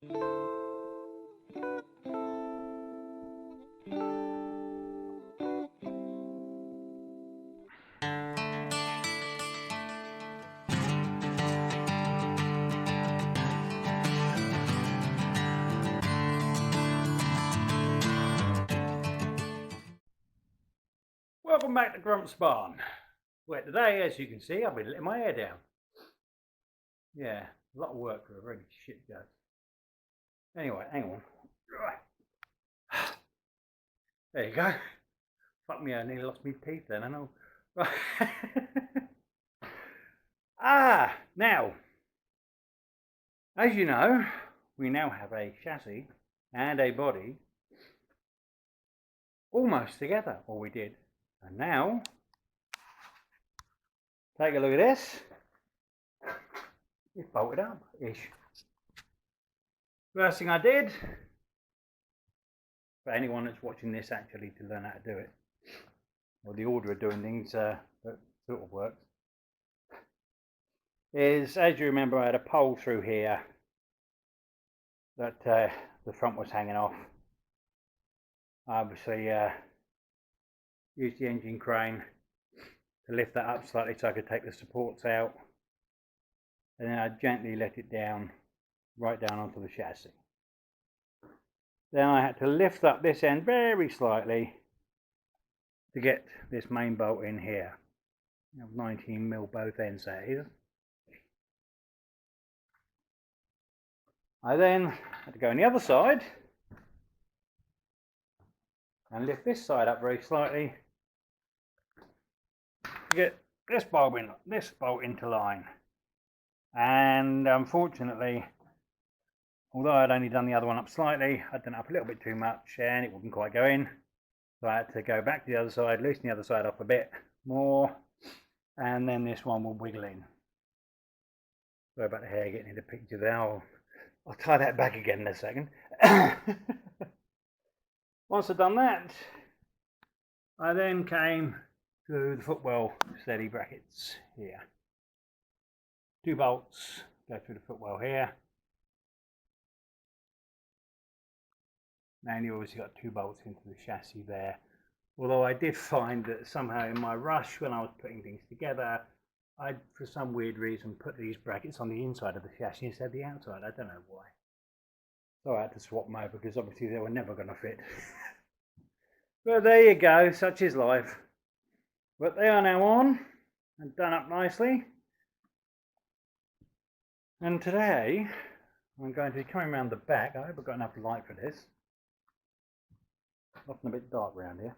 Welcome back to Grump's barn, where today, as you can see, I've been letting my hair down. Yeah, a lot of work for a very shit job. Anyway, hang on. There you go. Fuck me, I nearly lost my teeth then, I know. Right. Now, as you know, we now have a chassis and a body almost together, or we did. And now, take a look at this. It's bolted up-ish. First thing I did, for anyone that's watching this actually to learn how to do it, or the order of doing things that sort of works, is, as you remember, I had a pole through here that the front was hanging off. I obviously used the engine crane to lift that up slightly so I could take the supports out, and then I gently let it down, right down onto the chassis. Then I had to lift up this end very slightly to get this main bolt in here. 19mm both ends, that is. I then had to go on the other side and lift this side up very slightly to get this bolt into line. And unfortunately, although I'd only done the other one up slightly, I'd done it up a little bit too much and it wouldn't quite go in. So I had to go back to the other side, loosen the other side up a bit more, and then this one will wiggle in. Sorry about the hair getting in the picture there. I'll tie that back again in a second. Once I'd done that, I then came to the footwell steady brackets here. 2 bolts go through the footwell here. And you obviously got 2 bolts into the chassis there. Although I did find that somehow in my rush when I was putting things together, I, for some weird reason, put these brackets on the inside of the chassis instead of the outside. I don't know why. So I had to swap them over because obviously they were never going to fit. But there you go, such is life. But they are now on and done up nicely. And today I'm going to be coming around the back. I hope I've got enough light for this. Often a bit dark around here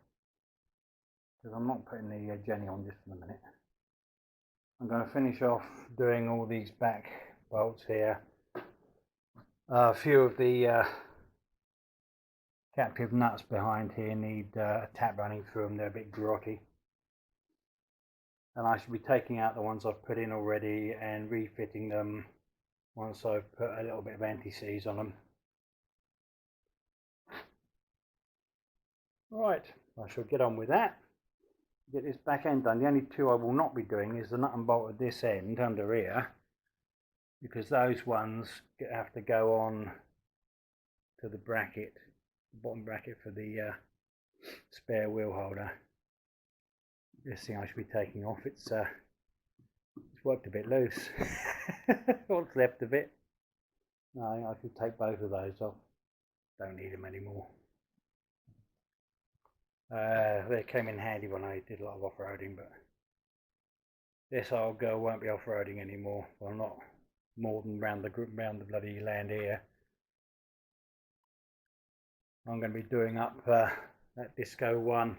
because I'm not putting the Jenny on just for a minute. I'm going to finish off doing all these back bolts here. A few of the captive nuts behind here need a tap running through them. They're a bit grotty. And I should be taking out the ones I've put in already and refitting them once I've put a little bit of anti-seize on them. Right, I shall get on with that. Get this back end done. The only 2 I will not be doing is the nut and bolt at this end under here, because those ones have to go on to the bracket, the bottom bracket for the spare wheel holder. This thing I should be taking off. It's worked a bit loose. What's left of it? No, I should take both of those off. Don't need them anymore. They came in handy when I did a lot of off-roading, but this old girl won't be off-roading anymore. Well, not more than round the bloody land here. I'm going to be doing up that Disco 1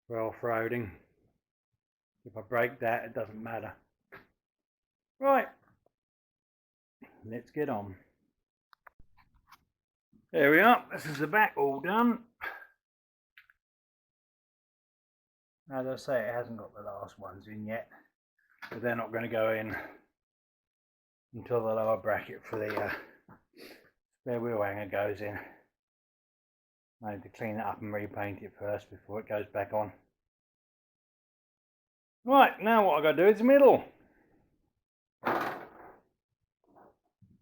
for off-roading. If I break that, it doesn't matter. Right, let's get on. There we are. This is the back all done. As I say, it hasn't got the last ones in yet, but they're not going to go in until the lower bracket for the spare wheel hanger goes in. I need to clean it up and repaint it first before it goes back on. Right, now what I've got to do is the middle.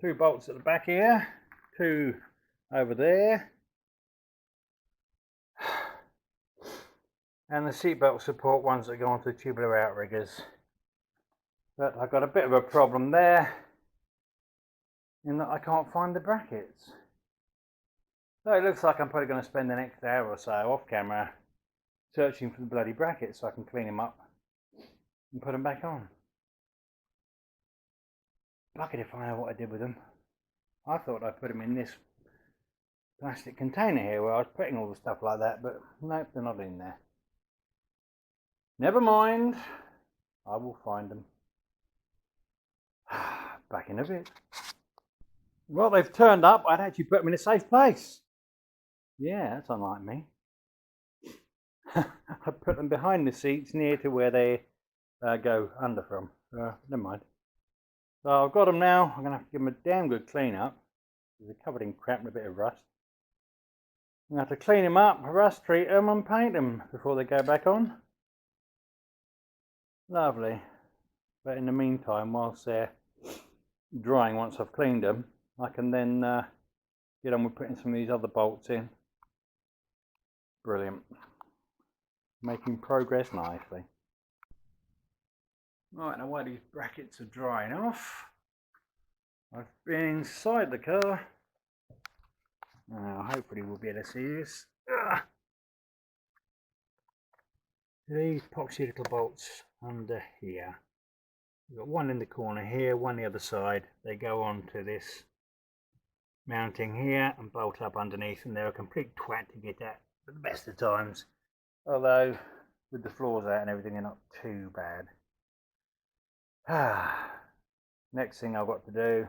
2 bolts at the back here 2 over there, and the seatbelt support ones that go onto the tubular outriggers. But I've got a bit of a problem there in that I can't find the brackets. So it looks like I'm probably going to spend the next hour or so off camera searching for the bloody brackets so I can clean them up and put them back on. Bucket if I know what I did with them. I thought I put them in this plastic container here where I was putting all the stuff like that, but nope, they're not in there. Never mind, I will find them. Back in a bit. Well, they've turned up. I'd actually put them in a safe place. Yeah, that's unlike me. I put them behind the seats near to where they go under from. Never mind. So I've got them now. I'm going to have to give them a damn good clean up. They're covered in crap and a bit of rust. I'm going to have to clean them up, rust treat them and paint them before they go back on. Lovely. But in the meantime, whilst they're drying, once I've cleaned them, I can then get on with putting some of these other bolts in. Brilliant. Making progress nicely. Right, now while these brackets are drying off, I've been inside the car. Now hopefully we'll be able to see this. These epoxy little bolts under here. We've got one in the corner here, one the other side. They go on to this mounting here and bolt up underneath, and they're a complete twat to get at the best of times. Although with the floors out and everything, they're not too bad. Next thing I've got to do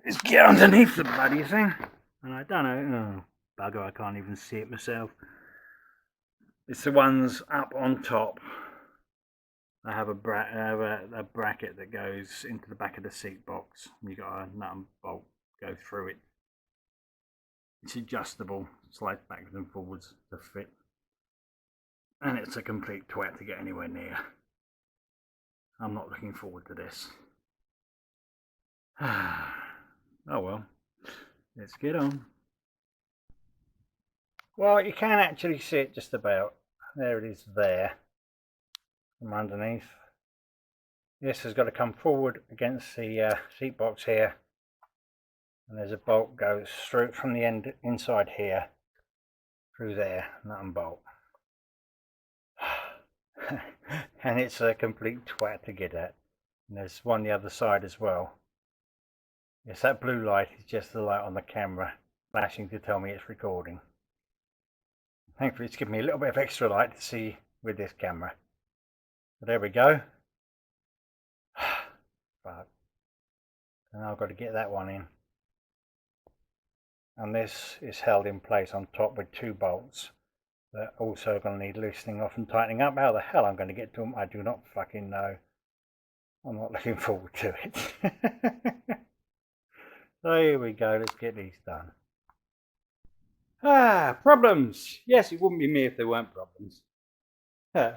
is get underneath the bloody thing. And I don't know, oh bugger, I can't even see it myself. It's the ones up on top. I have a bracket that goes into the back of the seat box. You've got a nut and bolt go through it. It's adjustable, slides backwards and forwards to fit. And it's a complete twat to get anywhere near. I'm not looking forward to this. Oh well, let's get on. Well, you can actually see it just about. There it is there. From underneath. This has got to come forward against the seat box here. And there's a bolt goes through from the end inside here. Through there, nut and bolt. And it's a complete twat to get at. And there's one the other side as well. Yes, that blue light is just the light on the camera flashing to tell me it's recording. Thankfully it's given me a little bit of extra light to see with this camera. But there we go. Fuck. And I've got to get that one in. And this is held in place on top with 2 bolts. That also going to need loosening off and tightening up. How the hell I'm going to get to them, I do not fucking know. I'm not looking forward to it. So here we go, let's get these done. Problems! Yes, it wouldn't be me if there weren't problems. Oh,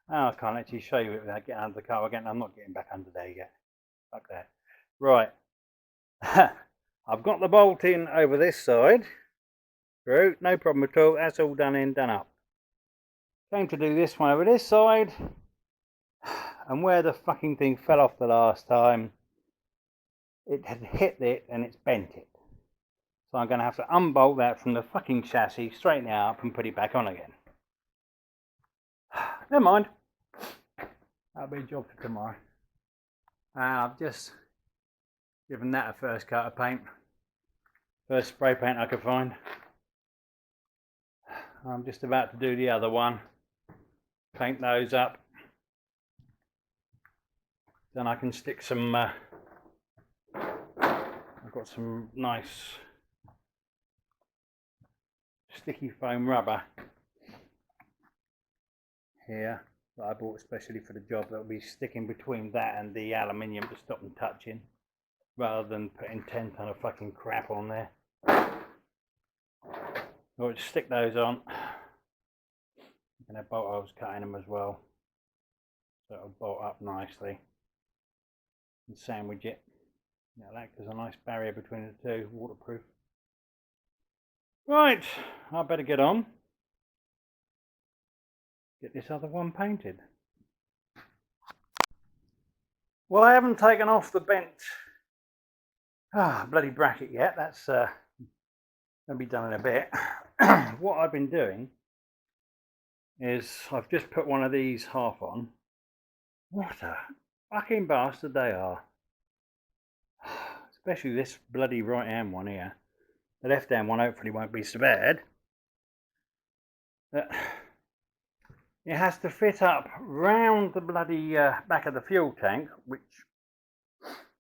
I can't actually show you it without getting under the car again. I'm not getting back under there yet. Fuck that. Right. I've got the bolt in over this side. Through, no problem at all. That's all done in, done up. Going to do this one over this side. And where the fucking thing fell off the last time, it had hit it and it's bent it. So I'm going to have to unbolt that from the fucking chassis, straighten it up and put it back on again. Never mind. That'll be a job for tomorrow. I've just given that a first coat of paint. First spray paint I could find. I'm just about to do the other one. Paint those up. Then I can stick some, I've got some nice sticky foam rubber here that I bought especially for the job, that will be sticking between that and the aluminium to stop them touching, rather than putting 10 ton of fucking crap on there. I'll just stick those on. You can have bolt holes cut in them as well, so it'll bolt up nicely and sandwich it. That'll act as a nice barrier between the two, waterproof. Right, I better get on. Get this other one painted. Well, I haven't taken off the bent bloody bracket yet. That's going to be done in a bit. What I've been doing is I've just put one of these half on. What a fucking bastard they are. Especially this bloody right hand one here. The left hand one hopefully won't be so bad. But it has to fit up round the bloody back of the fuel tank, which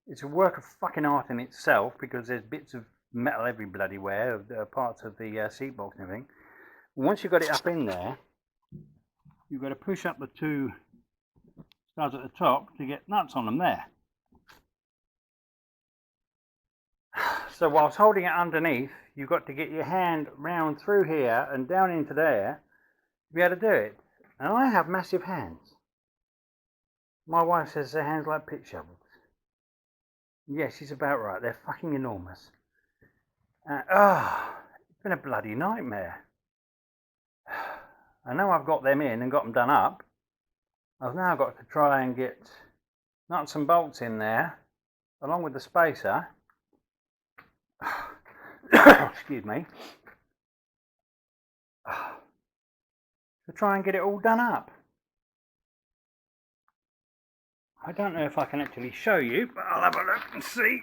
is a work of fucking art in itself because there's bits of metal every bloody where, parts of the seat box and everything. Once you've got it up in there, you've got to push up the two studs at the top to get nuts on them there. So whilst holding it underneath, you've got to get your hand round through here and down into there to be able to do it. And I have massive hands. My wife says their hands like pit shovels. Yeah, she's about right. They're fucking enormous. It's been a bloody nightmare. I know I've got them in and got them done up. I've now got to try and get nuts and bolts in there, along with the spacer. Excuse me. To try and get it all done up. I don't know if I can actually show you, but I'll have a look and see.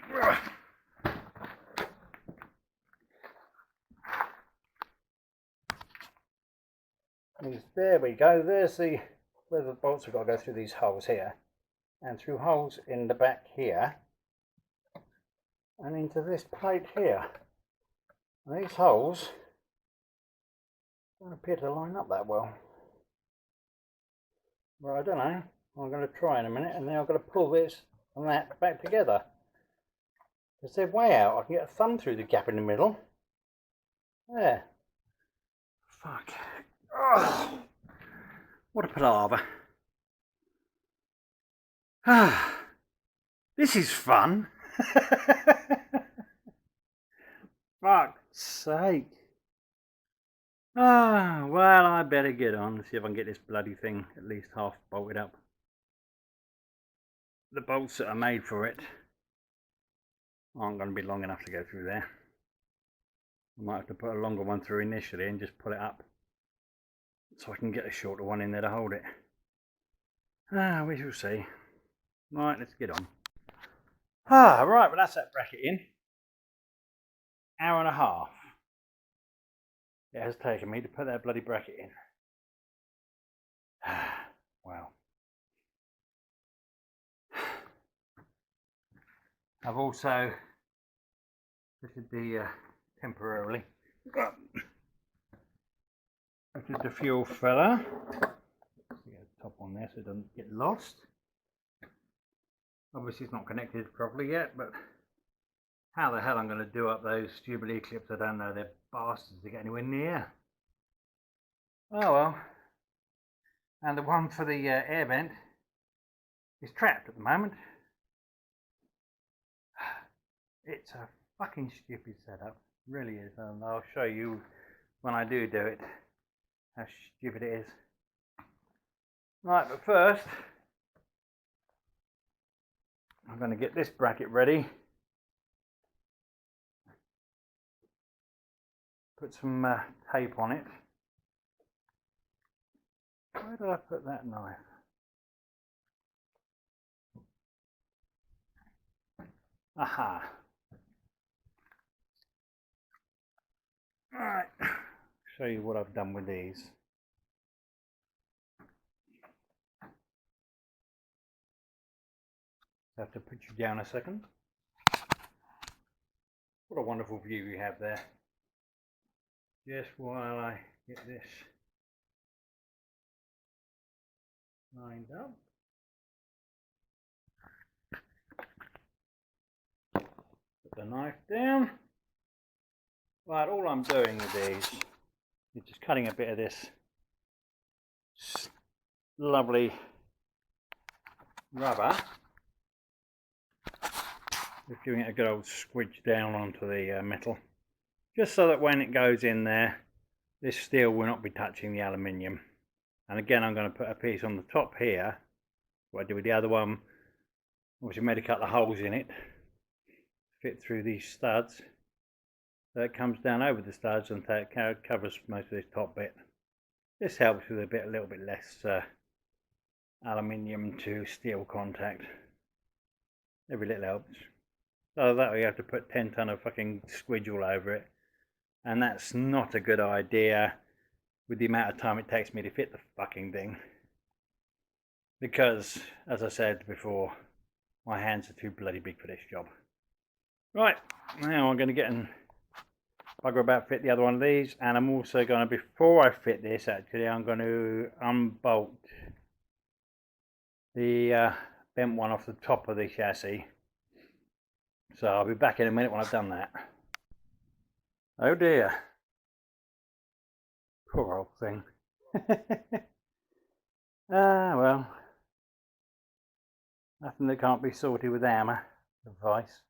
There we go. There's where the bolts have got to go through these holes here, and through holes in the back here, and into this plate here. And these holes don't appear to line up that well. Well, I don't know. I'm going to try in a minute, and then I've got to pull this and that back together. Because they're way out. I can get a thumb through the gap in the middle. There. Fuck. Oh, what a palaver. This is fun. Fuck's sake. Well, I better get on and see if I can get this bloody thing at least half bolted up. The bolts that are made for it aren't going to be long enough to go through there. I might have to put a longer one through initially and just pull it up so I can get a shorter one in there to hold it. We shall see. Right, let's get on. Right, well that's that bracket in. Hour and a half it has taken me to put that bloody bracket in. Wow. I've also fitted the temporarily fitted the fuel filler. Get the top on there so it doesn't get lost. Obviously it's not connected properly yet, but how the hell I'm going to do up those Jubilee clips, I don't know. They're bastards to get anywhere near. Oh well. And the one for the air vent is trapped at the moment. It's a fucking stupid setup, it really is, and I'll show you when I do it how stupid it is. Right, but first I'm going to get this bracket ready. Put some tape on it. Where did I put that knife? Aha. Alright, show you what I've done with these. I have to put you down a second. What a wonderful view you have there. Just while I get this lined up. Put the knife down. Right, all I'm doing with these is just cutting a bit of this lovely rubber. Just giving it a good old squidge down onto the metal, just so that when it goes in there, this steel will not be touching the aluminium. And again, I'm going to put a piece on the top here, what I did with the other one. Obviously made a couple of holes in it, fit through these studs, so it comes down over the studs and covers most of this top bit. This helps with a little bit less aluminium to steel contact. Every little helps. So that way you have to put 10 ton of fucking squidge all over it, and that's not a good idea with the amount of time it takes me to fit the fucking thing, because as I said before, my hands are too bloody big for this job. Right, now I'm going to get and bugger about fit the other one of these, and I'm also going to, before I fit this actually, I'm going to unbolt the bent one off the top of the chassis. So I'll be back in a minute when I've done that. Oh dear. Poor old thing. Ah, well. Nothing that can't be sorted with hammer advice.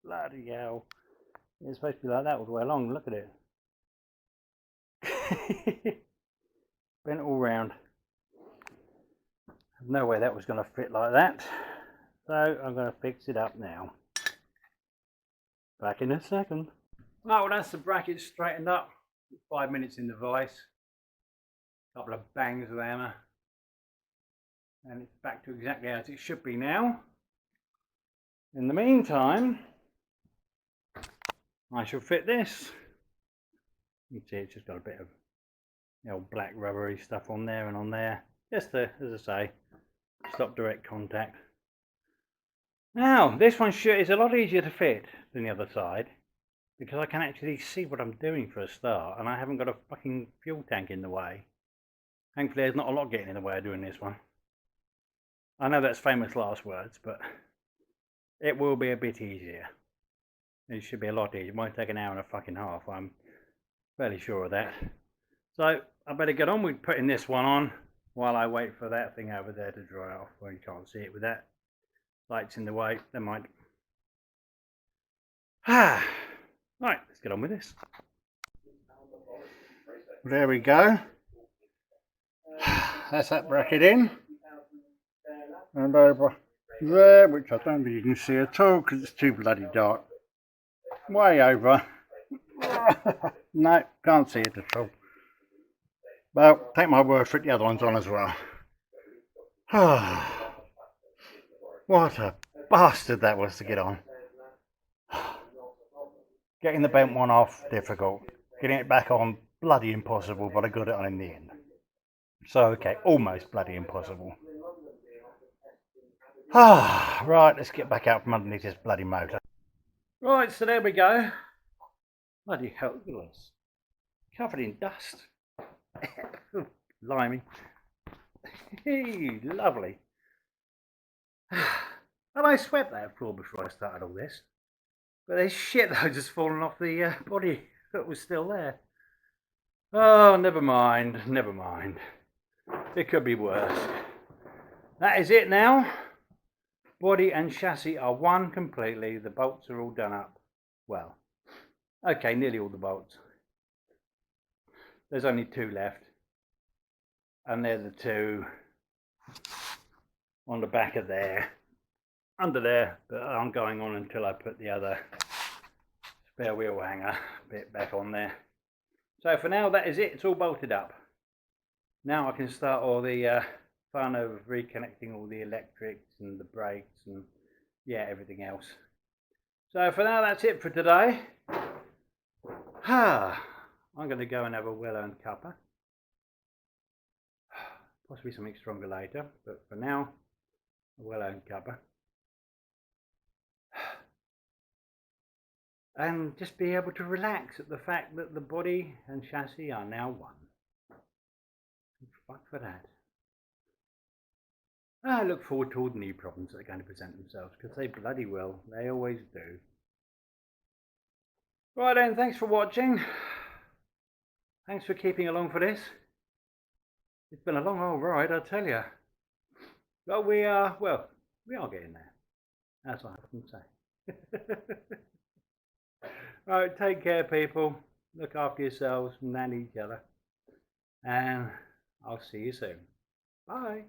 Bloody hell. It's supposed to be like that all the way along. Look at it. Bent all round. No way that was going to fit like that. So I'm going to fix it up now. Back in a second. Well, that's the bracket straightened up. 5 minutes in the vise. Couple of bangs with the hammer. And it's back to exactly as it should be now. In the meantime, I shall fit this. You can see it's just got a bit of the old black rubbery stuff on there and on there. Just to, as I say, stop direct contact. Now, this one is a lot easier to fit than the other side, because I can actually see what I'm doing for a start, and I haven't got a fucking fuel tank in the way. Thankfully, there's not a lot getting in the way of doing this one. I know that's famous last words, but it will be a bit easier. It should be a lot easier. It won't take an hour and a fucking half. I'm fairly sure of that. So I better get on with putting this one on while I wait for that thing over there to dry off. Well, you can't see it with that. Lights in the way. Never mind. Right, let's get on with this. There we go. That's that bracket in. And over there, which I don't think you can see at all because it's too bloody dark. Way over. No, can't see it at all. Well, take my word for it, the other one's on as well. What a bastard that was to get on. Getting the bent one off, difficult. Getting it back on, bloody impossible, but I got it on in the end. So, okay, almost bloody impossible. Right, let's get back out from underneath this bloody motor. Right, so there we go. Bloody hell, look at this. Covered in dust. Limey. Lovely. And I swept that floor before I started all this. But there's shit that had just fallen off the body that was still there. Oh, never mind, never mind. It could be worse. That is it now. Body and chassis are one completely. The bolts are all done up. Well, okay, nearly all the bolts. There's only 2 left. And they're the 2 on the back of there. Under there, but I'm going on until I put the other spare wheel hanger bit back on there. So for now, that is it. It's all bolted up. Now I can start all the fun of reconnecting all the electrics and the brakes and yeah, everything else. So for now, that's it for today. I'm going to go and have a well-earned cuppa. Possibly something stronger later, but for now, a well-earned cuppa. And just be able to relax at the fact that the body and chassis are now one. Fuck for that. I look forward to all the new problems that are going to present themselves, because they bloody will. They always do. Right then, thanks for watching. Thanks for keeping along for this. It's been a long old ride, I tell you. But we are getting there. as I often say. Right, take care, people. Look after yourselves and each other. And I'll see you soon. Bye.